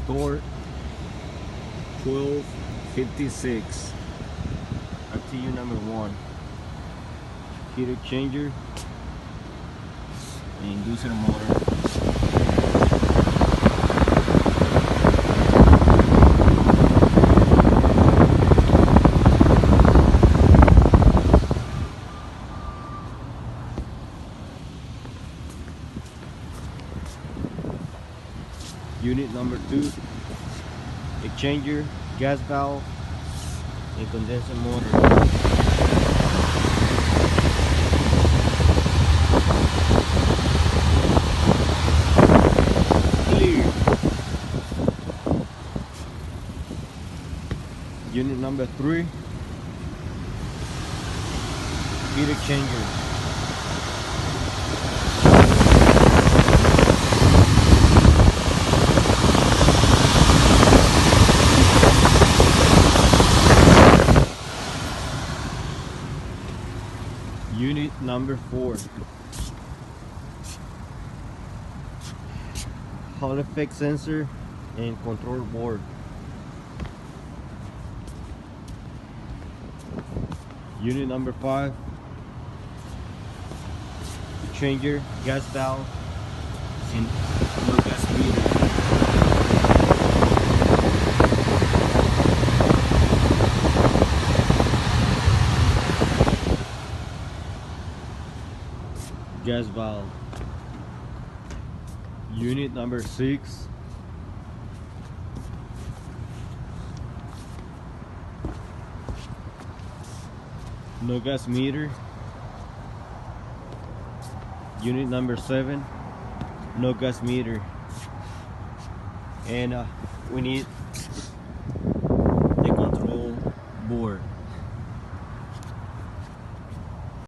Store 1256. RTU number 1. Heat exchanger and inducer motor. Unit number 2, exchanger, gas valve, and condenser motor. Clear. Unit number 3, heat exchanger. Unit number 4, Hall effect sensor and control board. Unit number 5, changer, gas valve, and no gas meter. Gas valve. Unit number 6, no gas meter. Unit number 7, no gas meter. And we need the control board.